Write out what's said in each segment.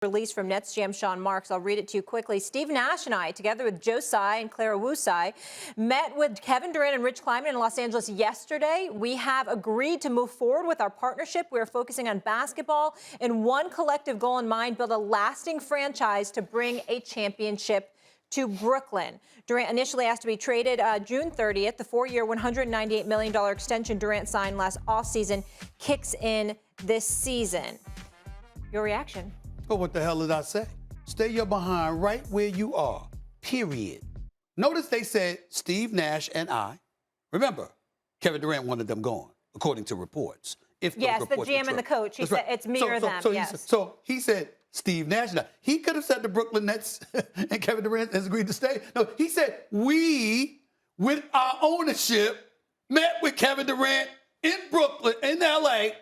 Release from Nets GM Sean Marks. I'll read it to you quickly. Steve Nash and I, together with Joe Tsai and Clara Wu Tsai, met with Kevin Durant and Rich Kleiman in Los Angeles yesterday. We have agreed to move forward with our partnership. We're focusing on basketball and one collective goal in mind: build a lasting franchise to bring a championship to Brooklyn. Durant initially asked to be traded June 30th. The 4-year, $198 million extension Durant signed last offseason kicks in this season. Your reaction? But what the hell did I say? Stay your behind right where you are, period. Notice they said Steve Nash and I. Remember, Kevin Durant wanted them gone, according to reports. Yes, the GM and the coach. He said it's me or them. So he said Steve Nash. Now, he could have said the Brooklyn Nets and Kevin Durant has agreed to stay. No, he said we, with our ownership, met with Kevin Durant in Brooklyn, in L.A.,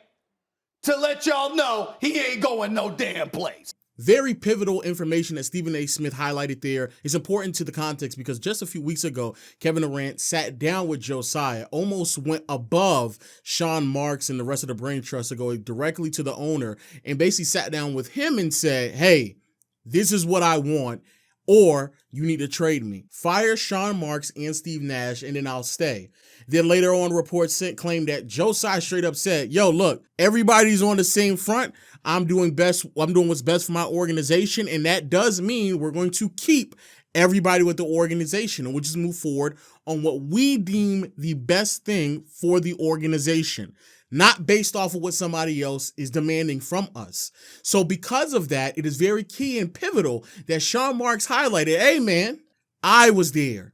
to let y'all know he ain't going no damn place. Very pivotal information that Stephen A. Smith highlighted there is important to the context because just a few weeks ago, Kevin Durant sat down with Joe Tsai, almost went above Sean Marks and the rest of the brain trust to go directly to the owner and basically sat down with him and said, hey, this is what I want, or you need to trade me. Fire Sean Marks and Steve Nash, and then I'll stay. Then later on, reports claimed that Joe Tsai straight up said, yo, look, everybody's on the same front. I'm doing what's best for my organization, and that does mean we're going to keep everybody with the organization, and we'll just move forward on what we deem the best thing for the organization, not based off of what somebody else is demanding from us. So because of that, it is very key and pivotal that Sean Marks highlighted, hey man, I was there,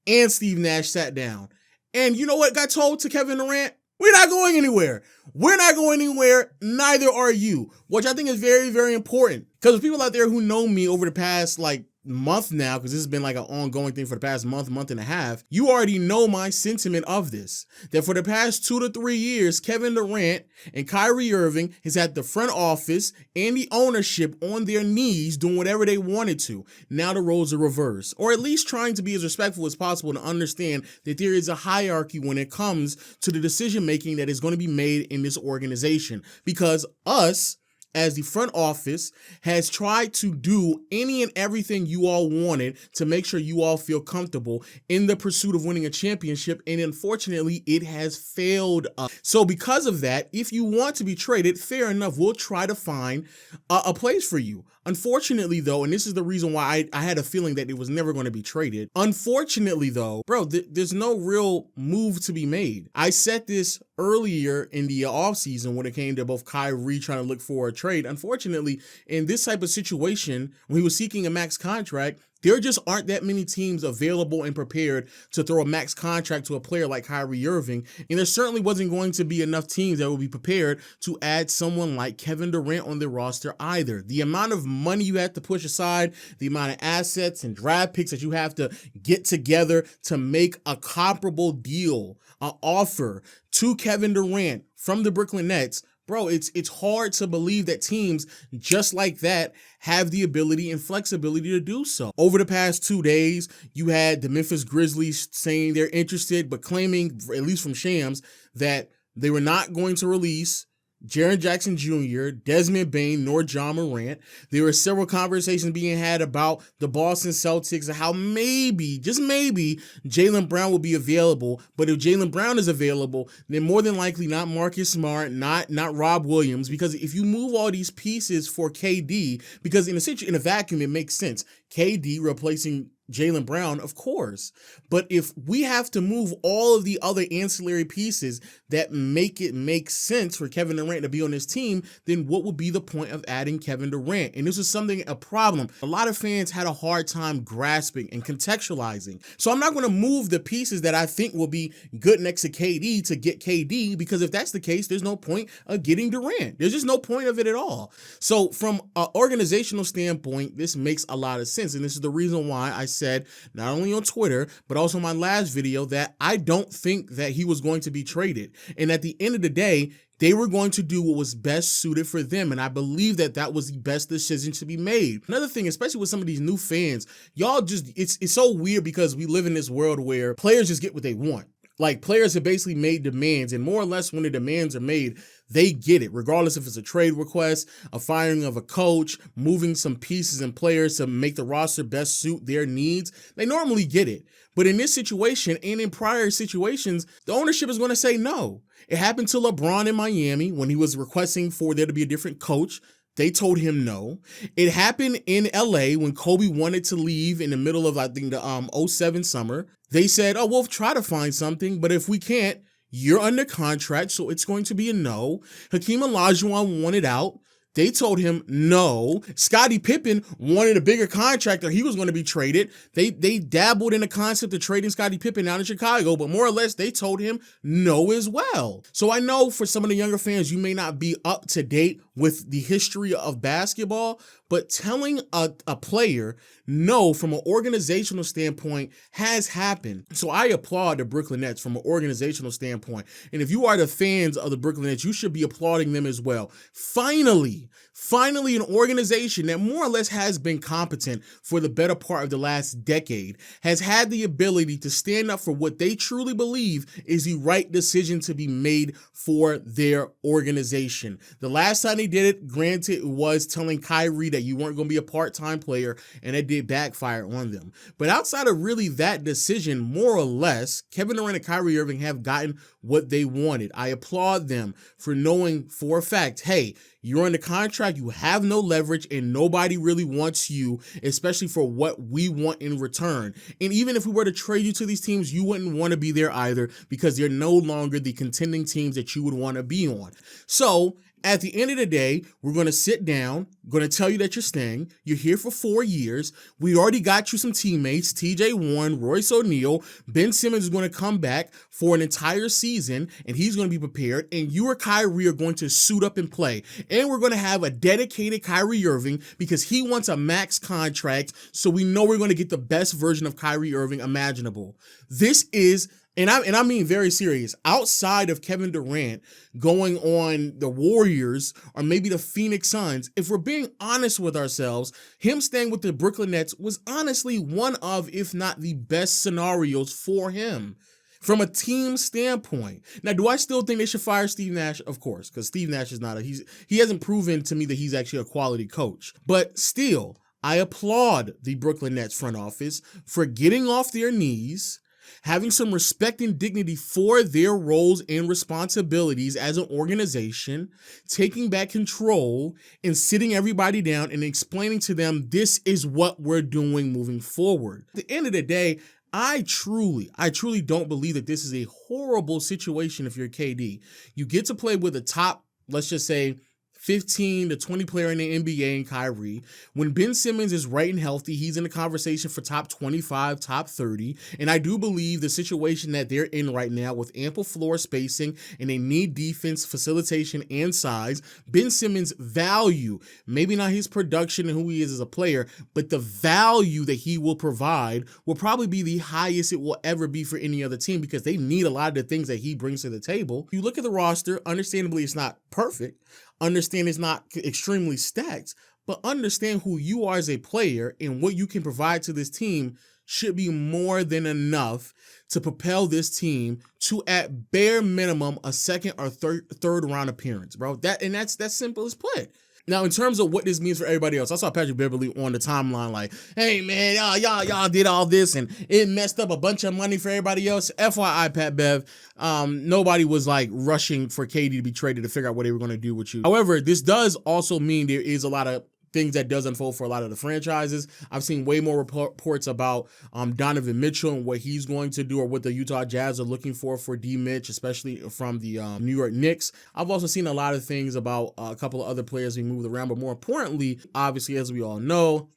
and Steve Nash sat down. And you know what got told to Kevin Durant? We're not going anywhere. We're not going anywhere. Neither are you, which I think is very, very important. Because there's people out there who know me over the past month now, because this has been like an ongoing thing for the past month and a half. You already know my sentiment of this, that for the past 2 to 3 years, Kevin Durant and Kyrie Irving has had the front office and the ownership on their knees doing whatever they wanted to. Now the roles are reversed, or at least trying to be as respectful as possible to understand that there is a hierarchy when it comes to the decision making that is going to be made in this organization, because us, as the front office, has tried to do any and everything you all wanted to make sure you all feel comfortable in the pursuit of winning a championship, and unfortunately, it has failed us. So because of that, if you want to be traded, fair enough, we'll try to find a place for you. Unfortunately, though, and this is the reason why I had a feeling that it was never going to be traded. Unfortunately, though, bro, there's no real move to be made. I said this earlier in the offseason when it came to both Kyrie trying to look for a trade. Unfortunately, in this type of situation, when he was seeking a max contract, there just aren't that many teams available and prepared to throw a max contract to a player like Kyrie Irving. And there certainly wasn't going to be enough teams that would be prepared to add someone like Kevin Durant on their roster either. The amount of money you have to push aside, the amount of assets and draft picks that you have to get together to make a comparable deal, an offer to Kevin Durant from the Brooklyn Nets, bro, it's hard to believe that teams just like that have the ability and flexibility to do so. Over the past 2 days, you had the Memphis Grizzlies saying they're interested, but claiming, at least from Shams, that they were not going to release Jaren Jackson Jr., Desmond Bane, nor John Morant. There were several conversations being had about the Boston Celtics and how maybe, just maybe, Jaylen Brown will be available. But if Jaylen Brown is available, then more than likely not Marcus Smart, not Rob Williams, because if you move all these pieces for KD, because in a vacuum, it makes sense. KD replacing Jaylen Brown, of course. But if we have to move all of the other ancillary pieces that make it make sense for Kevin Durant to be on this team, then what would be the point of adding Kevin Durant? And this is a problem a lot of fans had a hard time grasping and contextualizing. So I'm not going to move the pieces that I think will be good next to KD to get KD, because if that's the case, there's no point of getting Durant. There's just no point of it at all. So from an organizational standpoint, this makes a lot of sense. And this is the reason why I said, not only on Twitter, but also in my last video, that I don't think that he was going to be traded. And at the end of the day, they were going to do what was best suited for them. And I believe that that was the best decision to be made. Another thing, especially with some of these new fans, y'all just, it's so weird because we live in this world where players just get what they want. Like, players have basically made demands, and more or less when the demands are made, they get it, regardless if it's a trade request, a firing of a coach, moving some pieces and players to make the roster best suit their needs. They normally get it. But in this situation and in prior situations, the ownership is going to say no. It happened to LeBron in Miami when he was requesting for there to be a different coach. They told him no. It happened in LA when Kobe wanted to leave in the middle of, I think, the 07 summer. They said, oh, we'll try to find something, but if we can't, you're under contract, so it's going to be a no. Hakeem Olajuwon wanted out. They told him no. Scottie Pippen wanted a bigger contract, or he was going to be traded. They dabbled in the concept of trading Scottie Pippen out in Chicago, but more or less they told him no as well. So I know for some of the younger fans, you may not be up to date with the history of basketball, but telling a player no from an organizational standpoint has happened. So I applaud the Brooklyn Nets from an organizational standpoint. And if you are the fans of the Brooklyn Nets, you should be applauding them as well. Finally, an organization that more or less has been competent for the better part of the last decade has had the ability to stand up for what they truly believe is the right decision to be made for their organization. The last time they did it, granted, it was telling Kyrie that you weren't going to be a part-time player, and it did backfire on them. But outside of really that decision, more or less, Kevin Durant and Kyrie Irving have gotten what they wanted. I applaud them for knowing for a fact, hey, you're under contract, you have no leverage, and nobody really wants you, especially for what we want in return. And even if we were to trade you to these teams, you wouldn't want to be there either because they're no longer the contending teams that you would want to be on. So at the end of the day, we're going to sit down, going to tell you that you're staying. You're here for 4 years. We already got you some teammates, TJ Warren, Royce O'Neal. Ben Simmons is going to come back for an entire season, and he's going to be prepared. And you or Kyrie are going to suit up and play. And we're going to have a dedicated Kyrie Irving because he wants a max contract, so we know we're going to get the best version of Kyrie Irving imaginable. This is... And I mean very serious. Outside of Kevin Durant going on the Warriors or maybe the Phoenix Suns, if we're being honest with ourselves, him staying with the Brooklyn Nets was honestly one of, if not the best scenarios for him from a team standpoint. Now, do I still think they should fire Steve Nash? Of course, because Steve Nash is not he hasn't proven to me that he's actually a quality coach. But still, I applaud the Brooklyn Nets front office for getting off their knees, having some respect and dignity for their roles and responsibilities as an organization, taking back control and sitting everybody down and explaining to them, this is what we're doing moving forward. At the end of the day, I truly don't believe that this is a horrible situation if you're KD. You get to play with a top, let's just say, 15 to 20 player in the NBA in Kyrie. When Ben Simmons is right and healthy, he's in the conversation for top 25, top 30. And I do believe the situation that they're in right now with ample floor spacing and they need defense, facilitation, and size, Ben Simmons' value, maybe not his production and who he is as a player, but the value that he will provide will probably be the highest it will ever be for any other team because they need a lot of the things that he brings to the table. You look at the roster, understandably it's not perfect. Understand it's not extremely stacked, but understand who you are as a player and what you can provide to this team should be more than enough to propel this team to, at bare minimum, a second or third round appearance, bro. That's simple as put. Now, in terms of what this means for everybody else, I saw Patrick Beverly on the timeline like, hey, man, y'all did all this and it messed up a bunch of money for everybody else. FYI, Pat Bev, nobody was like rushing for KD to be traded to figure out what they were going to do with you. However, this does also mean there is a lot of things that does unfold for a lot of the franchises. I've seen way more reports about Donovan Mitchell and what he's going to do or what the Utah Jazz are looking for D. Mitch, especially from the New York Knicks. I've also seen a lot of things about a couple of other players being moved around, but more importantly, obviously, as we all know,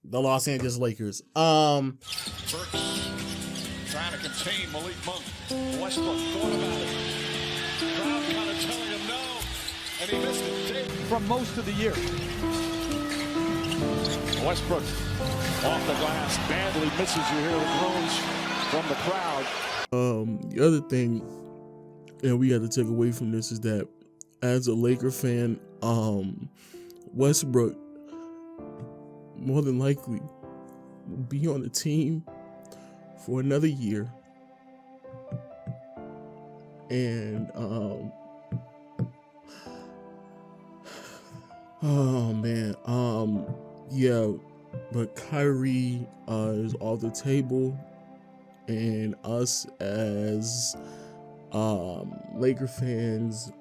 the Los Angeles Lakers. Burks trying to contain Malik Monk. Westbrook thought about it. Crowd kind of telling him no, and he missed it. From most of the year. Westbrook off the glass, badly misses. You hear the groans from the crowd. The other thing, and we got to take away from this is that as a Laker fan, Westbrook more than likely will be on the team for another year. And oh man, yeah, but Kyrie is off the table, and us as Laker fans,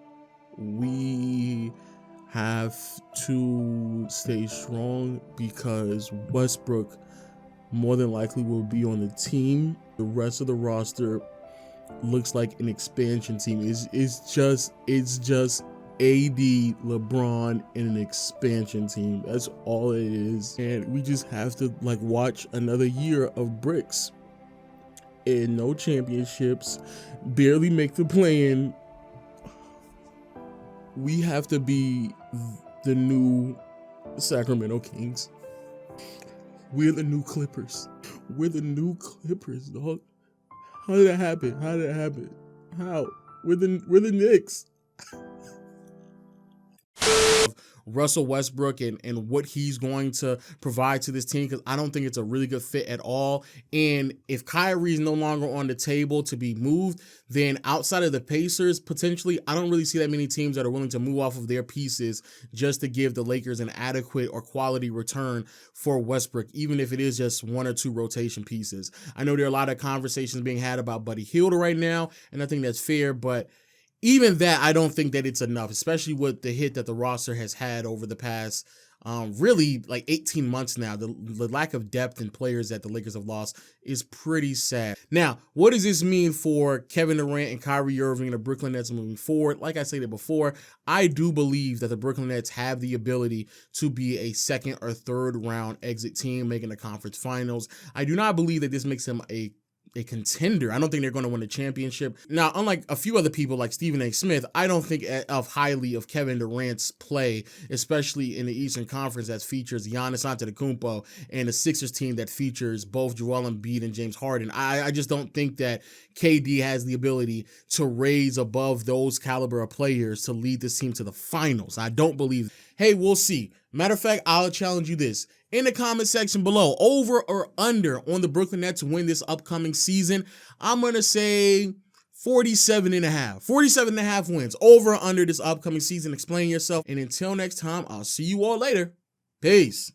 we have to stay strong because Westbrook more than likely will be on the team. The rest of the roster looks like an expansion team. It's just AD, LeBron, and an expansion team. That's all it is. And we just have to like watch another year of bricks and no championships, barely make the play-in. We have to be the new Sacramento Kings. We're the new Clippers. We're the new Clippers, dog. How did that happen? How? We're the Knicks. Russell Westbrook and what he's going to provide to this team, because I don't think it's a really good fit at all. And if Kyrie is no longer on the table to be moved, then outside of the Pacers, potentially, I don't really see that many teams that are willing to move off of their pieces just to give the Lakers an adequate or quality return for Westbrook, even if it is just one or two rotation pieces. I know there are a lot of conversations being had about Buddy Hield right now, and I think that's fair, but even that, I don't think that it's enough, especially with the hit that the roster has had over the past, really like 18 months now. The lack of depth in players that the Lakers have lost is pretty sad. Now, what does this mean for Kevin Durant and Kyrie Irving and the Brooklyn Nets moving forward? Like I stated before, I do believe that the Brooklyn Nets have the ability to be a second or third round exit team making the conference finals. I do not believe that this makes them a contender. I don't think they're going to win a championship. Now, unlike a few other people like Stephen A. Smith, I don't think highly of Kevin Durant's play, especially in the Eastern Conference that features Giannis Antetokounmpo and the Sixers team that features both Joel Embiid and James Harden. I just don't think that KD has the ability to raise above those caliber of players to lead this team to the finals. I don't believe. Hey, we'll see. Matter of fact, I'll challenge you this. In the comment section below, over or under on the Brooklyn Nets to win this upcoming season, I'm going to say 47.5. 47.5 wins. Over or under this upcoming season. Explain yourself. And until next time, I'll see you all later. Peace.